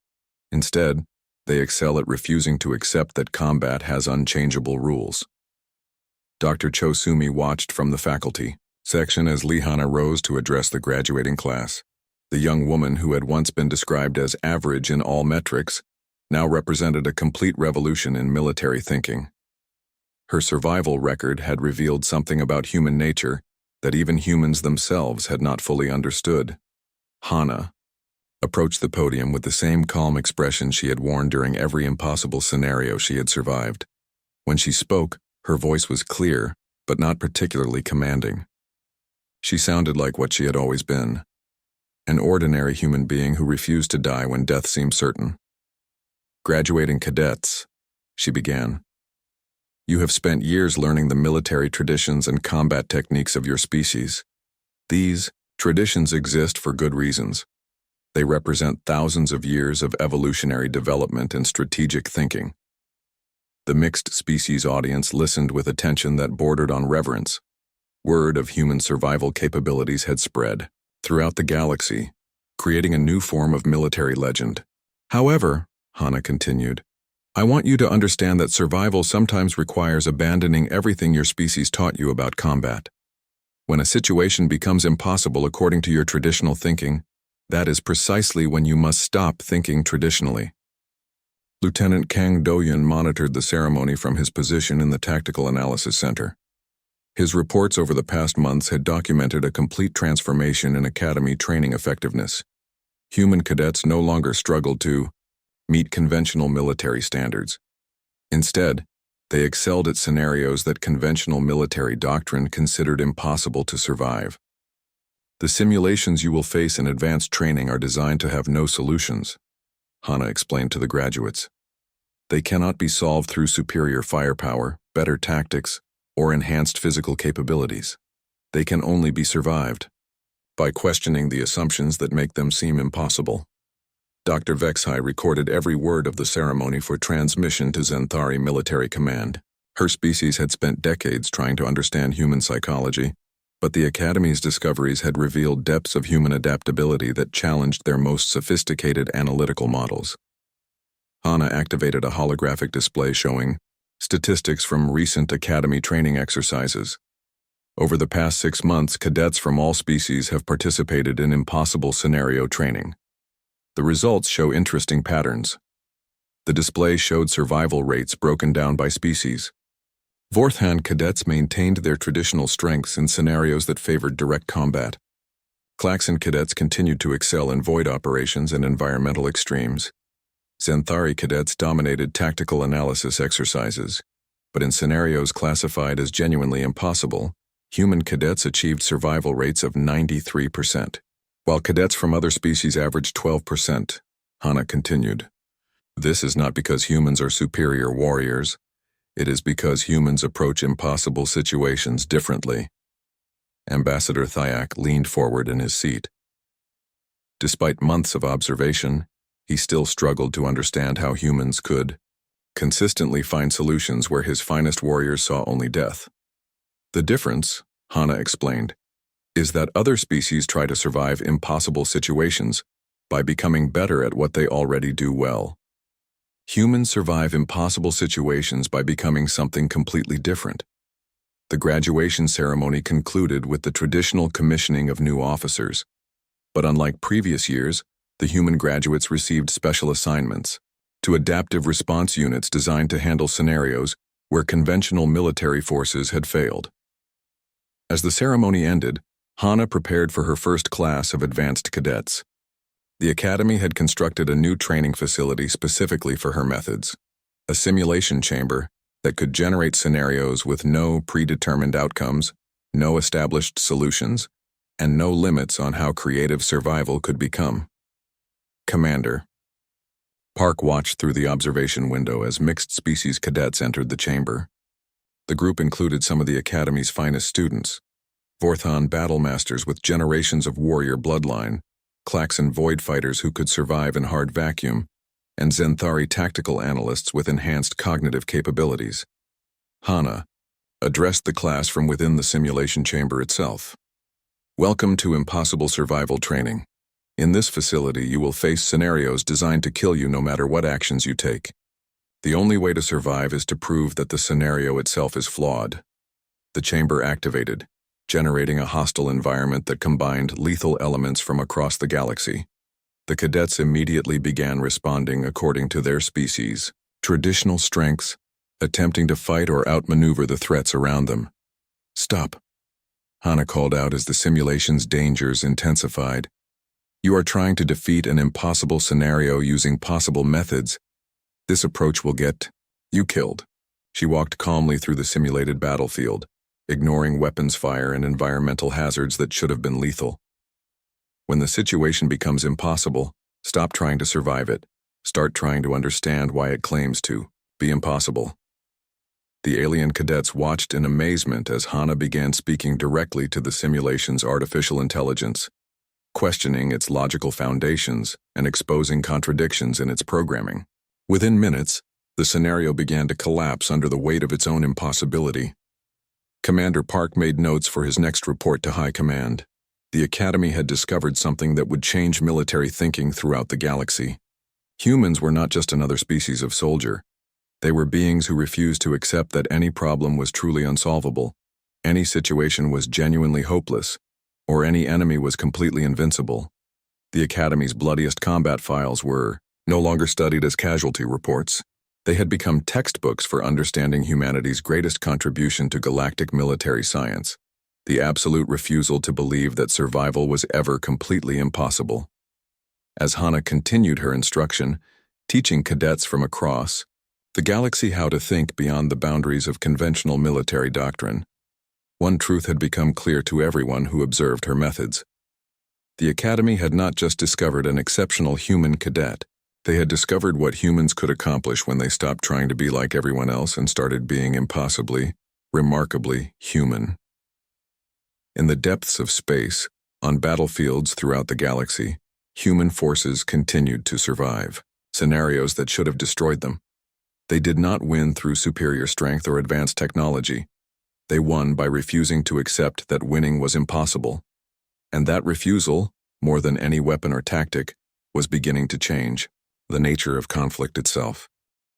Instead, they excel at refusing to accept that combat has unchangeable rules." Dr. Chosumi watched from the faculty section as Lee Hanna rose to address the graduating class. The young woman who had once been described as average in all metrics now represented a complete revolution in military thinking. Her survival record had revealed something about human nature that even humans themselves had not fully understood. Hana approached the podium with the same calm expression she had worn during every impossible scenario she had survived. When she spoke, her voice was clear, but not particularly commanding. She sounded like what she had always been: an ordinary human being who refused to die when death seemed certain. "Graduating cadets," she began, "you have spent years learning the military traditions and combat techniques of your species. These traditions exist for good reasons. They represent thousands of years of evolutionary development and strategic thinking. The mixed-species audience listened with attention that bordered on reverence. Word of human survival capabilities had spread throughout the galaxy, creating a new form of military legend. However, Hana continued, I want you to understand that survival sometimes requires abandoning everything your species taught you about combat. When a situation becomes impossible according to your traditional thinking, that is precisely when you must stop thinking traditionally. Lieutenant Kang Doyun monitored the ceremony from his position in the Tactical Analysis Center. His reports over the past months had documented a complete transformation in Academy training effectiveness. Human cadets no longer struggled to meet conventional military standards. Instead, they excelled at scenarios that conventional military doctrine considered impossible to survive. The simulations you will face in advanced training are designed to have no solutions, Hana explained to the graduates. They cannot be solved through superior firepower, better tactics, or enhanced physical capabilities. They can only be survived by questioning the assumptions that make them seem impossible. Dr. Vexhai recorded every word of the ceremony for transmission to Zenthari Military Command. Her species had spent decades trying to understand human psychology, but the Academy's discoveries had revealed depths of human adaptability that challenged their most sophisticated analytical models. Hana activated a holographic display showing statistics from recent Academy training exercises. Over the past 6 months, cadets from all species have participated in impossible scenario training. The results show interesting patterns. The display showed survival rates broken down by species. Vorthan cadets maintained their traditional strengths in scenarios that favored direct combat. Klaxon cadets continued to excel in void operations and environmental extremes. Zenthari cadets dominated tactical analysis exercises, but in scenarios classified as genuinely impossible, human cadets achieved survival rates of 93%, while cadets from other species averaged 12%, Hana continued. This is not because humans are superior warriors. It is because humans approach impossible situations differently. Ambassador Thyak leaned forward in his seat. Despite months of observation, he still struggled to understand how humans could consistently find solutions where his finest warriors saw only death. The difference, Hana explained, is that other species try to survive impossible situations by becoming better at what they already do well. Humans survive impossible situations by becoming something completely different. The graduation ceremony concluded with the traditional commissioning of new officers, but unlike previous years, the human graduates received special assignments to adaptive response units designed to handle scenarios where conventional military forces had failed. As the ceremony ended, Hana prepared for her first class of advanced cadets. The Academy had constructed a new training facility specifically for her methods, a simulation chamber that could generate scenarios with no predetermined outcomes, no established solutions, and no limits on how creative survival could become. Commander. Park watched through the observation window as mixed-species cadets entered the chamber. The group included some of the Academy's finest students, Vorthan battle masters with generations of warrior bloodline, Klaxon void fighters who could survive in hard vacuum, and Zenthari tactical analysts with enhanced cognitive capabilities. Hana addressed the class from within the simulation chamber itself. Welcome to Impossible Survival Training. In this facility, you will face scenarios designed to kill you no matter what actions you take. The only way to survive is to prove that the scenario itself is flawed. The chamber activated, generating a hostile environment that combined lethal elements from across the galaxy. The cadets immediately began responding according to their species' traditional strengths, attempting to fight or outmaneuver the threats around them. Stop, Hana called out as the simulation's dangers intensified. You are trying to defeat an impossible scenario using possible methods. This approach will get you killed. She walked calmly through the simulated battlefield, ignoring weapons fire and environmental hazards that should have been lethal. When the situation becomes impossible, stop trying to survive it. Start trying to understand why it claims to be impossible. The alien cadets watched in amazement as Hana began speaking directly to the simulation's artificial intelligence, questioning its logical foundations and exposing contradictions in its programming. Within minutes, The scenario began to collapse under the weight of its own impossibility. Commander Park made notes for his next report to High Command. The Academy had discovered something that would change military thinking throughout the galaxy. Humans were not just another species of soldier. They were beings who refused to accept that any problem was truly unsolvable, any situation was genuinely hopeless, or any enemy was completely invincible. The Academy's bloodiest combat files were no longer studied as casualty reports. They had become textbooks for understanding humanity's greatest contribution to galactic military science, the absolute refusal to believe that survival was ever completely impossible. As Hana continued her instruction, teaching cadets from across the galaxy how to think beyond the boundaries of conventional military doctrine, one truth had become clear to everyone who observed her methods. The Academy had not just discovered an exceptional human cadet, they had discovered what humans could accomplish when they stopped trying to be like everyone else and started being impossibly, remarkably human. In the depths of space, on battlefields throughout the galaxy, human forces continued to survive, scenarios that should have destroyed them. They did not win through superior strength or advanced technology. They won by refusing to accept that winning was impossible. And that refusal, more than any weapon or tactic, was beginning to change the nature of conflict itself.